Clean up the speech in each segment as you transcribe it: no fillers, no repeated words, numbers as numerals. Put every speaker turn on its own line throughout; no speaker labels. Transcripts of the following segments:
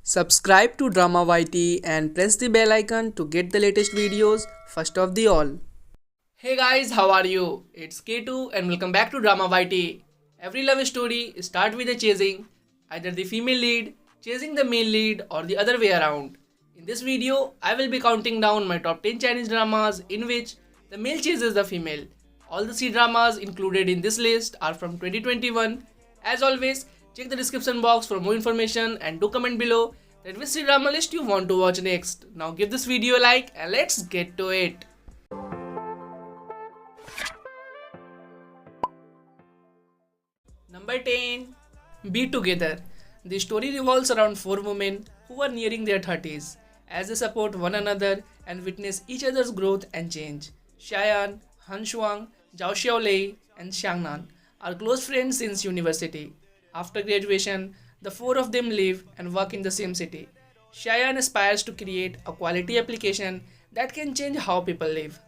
Subscribe to Drama YT and press the bell icon to get the latest videos first of the all. Hey guys, how are you? It's K2 and welcome back to Drama YT. Every love story starts with a chasing, either the female lead chasing the male lead or the other way around. In this video, I will be counting down my top 10 Chinese dramas in which the male chases the female. All the C-dramas included in this list are from 2021. As always, check the description box for more information and do comment below that which C-drama list you want to watch next. Now give this video a like and let's get to it. Number 10. Be Together. The story revolves around 4 women who are nearing their 30s as they support one another and witness each other's growth and change. Xiayan, Han Shuang, Zhao Xiaolei, and Xiangnan are close friends since university. After graduation, the 4 of them live and work in the same city. Xiayan aspires to create a quality application that can change how people live.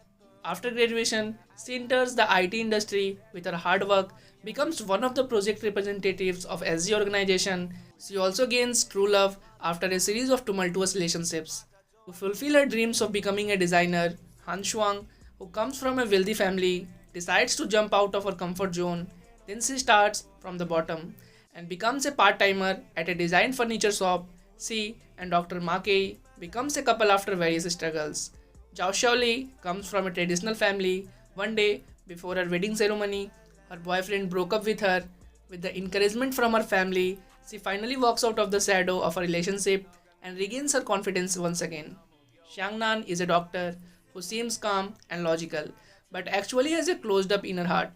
After graduation, she enters the IT industry with her hard work, becomes one of the project representatives of SG organization. She also gains true love after a series of tumultuous relationships. To fulfill her dreams of becoming a designer, Han Shuang, who comes from a wealthy family, decides to jump out of her comfort zone. Then she starts from the bottom and becomes a part-timer at a design furniture shop. She and Dr. Ma Kei becomes a couple after various struggles. Zhao Xiaolei comes from a traditional family. One day, before her wedding ceremony, her boyfriend broke up with her. With the encouragement from her family, she finally walks out of the shadow of a relationship and regains her confidence once again. Xiangnan is a doctor who seems calm and logical, but actually has a closed-up inner heart.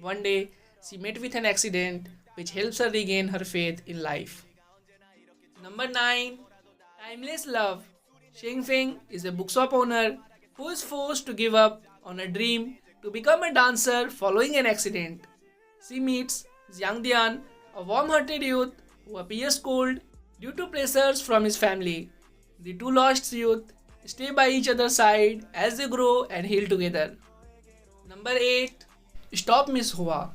One day, she met with an accident which helps her regain her faith in life. Number 9. Timeless Love. Sheng Feng is a bookshop owner who is forced to give up on a dream to become a dancer following an accident. She meets Jiang Dian, a warm-hearted youth who appears cold due to pressures from his family. The two lost youth stay by each other's side as they grow and heal together. Number 8. Stop Miss Hua.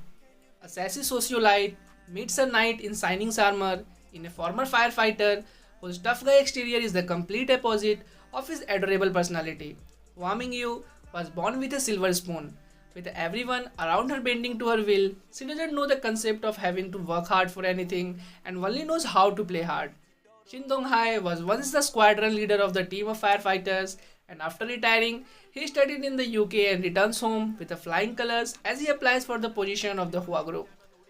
A sassy socialite meets a knight in shining armor in a former firefighter whose tough guy exterior is the complete opposite of his adorable personality. Hua Mingyu was born with a silver spoon. With everyone around her bending to her will, she doesn't know the concept of having to work hard for anything and only knows how to play hard. Shin Dong-hai was once the squadron leader of the team of firefighters, and after retiring, he studied in the UK and returns home with the flying colors as he applies for the position of the Hua group.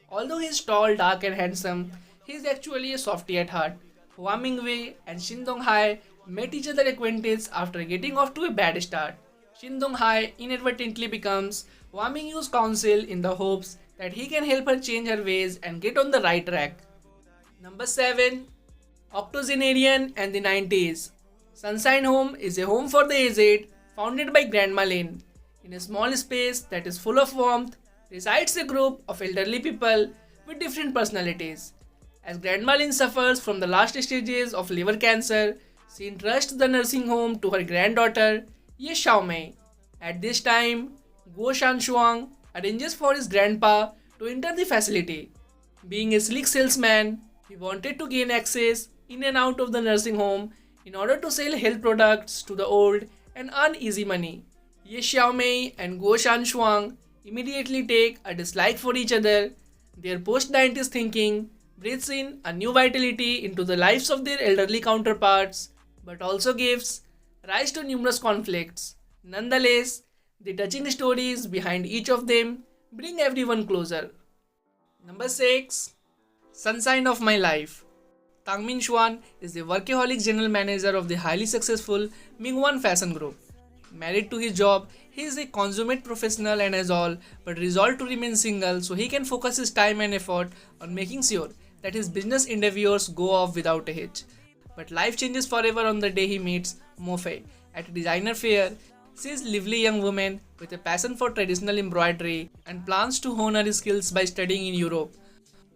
Although he is tall, dark and handsome, he is actually a softie at heart. Hua Mingwei and Shin Dong-hai met each other acquaintance after getting off to a bad start. Shin Dong-hai inadvertently becomes Hua Mingyu's counsel in the hopes that he can help her change her ways and get on the right track. Number 7. Octogenarian and the 90s. Sunshine Home is a home for the aged founded by Grandma Lin. In a small space that is full of warmth, resides a group of elderly people with different personalities. As Grandma Lin suffers from the last stages of liver cancer, she entrusts the nursing home to her granddaughter, Ye Xiaomei. At this time, Guo Shanshuang arranges for his grandpa to enter the facility. Being a slick salesman, he wanted to gain access in and out of the nursing home in order to sell health products to the old and earn easy money. Ye Xiaomei and Guo Shanshuang immediately take a dislike for each other. Their post-90s thinking breathes in a new vitality into the lives of their elderly counterparts, but also gives rise to numerous conflicts. Nonetheless, the touching stories behind each of them bring everyone closer. Number 6. Sunshine of My Life. Tang Min Xuan is the workaholic general manager of the highly successful Mingwan Fashion Group. Married to his job, he is a consummate professional and has all but resolved to remain single so he can focus his time and effort on making sure that his business endeavors go off without a hitch. But life changes forever on the day he meets Mo Fei at a designer fair. She is a lively young woman with a passion for traditional embroidery and plans to hone her skills by studying in Europe.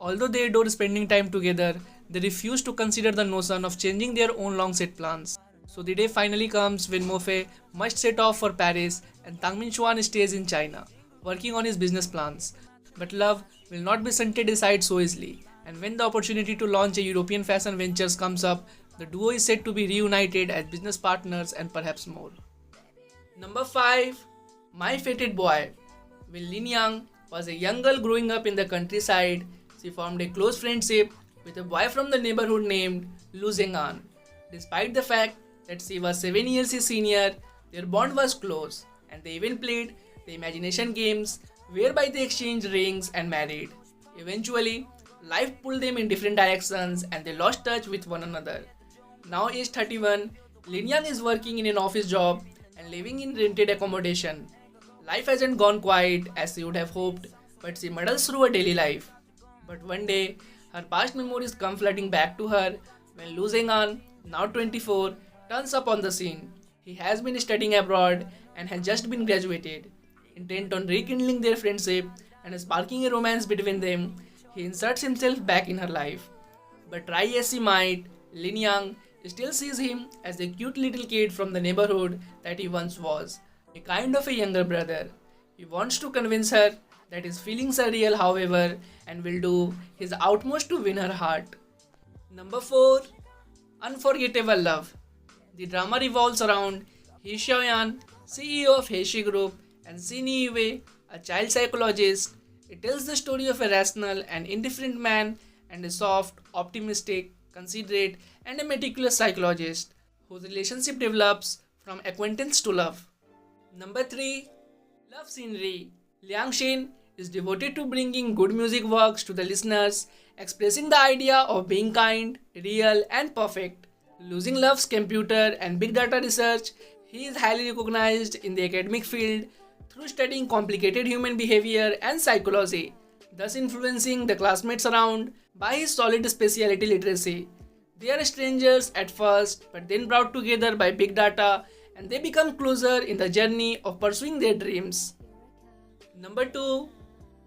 Although they adore spending time together, they refuse to consider the notion of changing their own long set plans. So the day finally comes when Mo Fei must set off for Paris and Tang Min Xuan stays in China, working on his business plans. But love will not be shunted aside so easily, And when the opportunity to launch a European fashion ventures comes up, the duo is said to be reunited as business partners and perhaps more. Number 5. My Fated Boy. When Lin Yang was a young girl growing up in the countryside, she formed a close friendship with a boy from the neighborhood named Lu Zhengan. Despite the fact that she was 7 years his senior, their bond was close, and they even played the imagination games whereby they exchanged rings and married. Eventually, life pulled them in different directions and they lost touch with one another. Now aged 31, Lin Yang is working in an office job and living in rented accommodation. Life hasn't gone quite as she would have hoped, but she muddles through her daily life. But one day, her past memories come flooding back to her when Lu Zhengan, now 24, turns up on the scene. He has been studying abroad and has just been graduated. Intent on rekindling their friendship and sparking a romance between them, he inserts himself back in her life. But try as he might, Lin Yang still sees him as the cute little kid from the neighborhood that he once was, a kind of a younger brother. He wants to convince her that his feelings are real, however, and will do his utmost to win her heart. Number 4. Unforgettable Love. The drama revolves around He Xiaoyan, CEO of Heishi Group, and Xin Yue, a child psychologist. It tells the story of a rational and indifferent man and a soft, optimistic, considerate, and a meticulous psychologist whose relationship develops from acquaintance to love. Number 3. Love Scenery. Liang Shen is devoted to bringing good music works to the listeners, expressing the idea of being kind, real, and perfect. Losing loves computer and big data research, he is highly recognized in the academic field through studying complicated human behavior and psychology, thus influencing the classmates around by his solid specialty literacy. They are strangers at first, but then brought together by big data, and they become closer in the journey of pursuing their dreams. Number 2.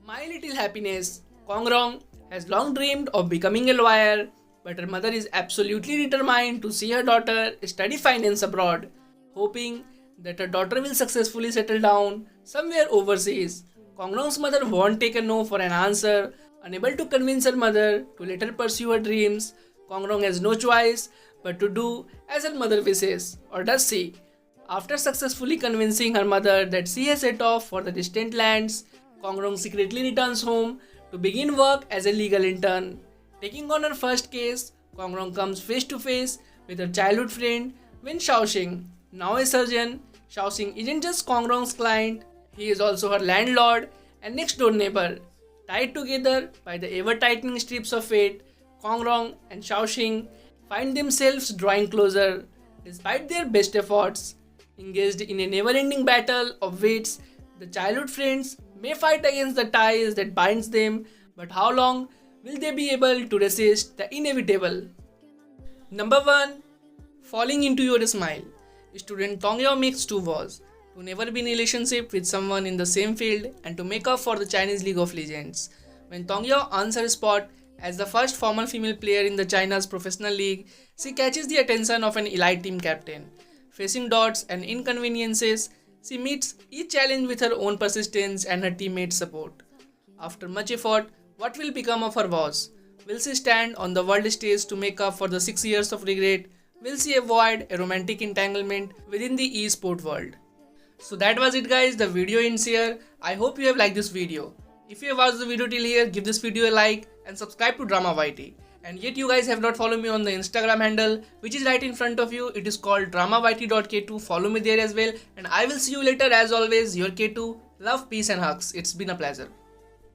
My Little Happiness. Kong Rong has long dreamed of becoming a lawyer, but her mother is absolutely determined to see her daughter study finance abroad, hoping that her daughter will successfully settle down somewhere overseas. Kong Rong's mother won't take a no for an answer. Unable to convince her mother to let her pursue her dreams, Kong Rong has no choice but to do as her mother wishes, or does she? After successfully convincing her mother that she has set off for the distant lands, Kong Rong secretly returns home to begin work as a legal intern. Taking on her first case, Kong Rong comes face to face with her childhood friend Wen Shaoxing. Now a surgeon, Shaoxing isn't just Kong Rong's client, he is also her landlord and next door neighbor. Tied together by the ever-tightening strips of fate, Kong Rong and Shaoxing find themselves drawing closer despite their best efforts. Engaged in a never-ending battle of wits, the childhood friends may fight against the ties that binds them, but how long will they be able to resist the inevitable? Number 1. Falling into your smile. Student Tong Yao makes 2 vows: to never be in a relationship with someone in the same field and to make up for the Chinese League of Legends. When Tong Yao earns her spot as the first former female player in the China's professional league, she catches the attention of an elite team captain. Facing doubts and inconveniences, she meets each challenge with her own persistence and her teammates' support. After much effort, what will become of her vows? Will she stand on the world stage to make up for the 6 years of regret? Will she avoid a romantic entanglement within the e-sport world? So that was it guys, the video ends here. I hope you have liked this video. If you have watched the video till here, give this video a like and subscribe to Drama YT. And yet you guys have not followed me on the Instagram handle, which is right in front of you. It is called dramayt.k2. Follow me there as well. And I will see you later. As always, your K2. Love, peace and hugs. It's been a pleasure.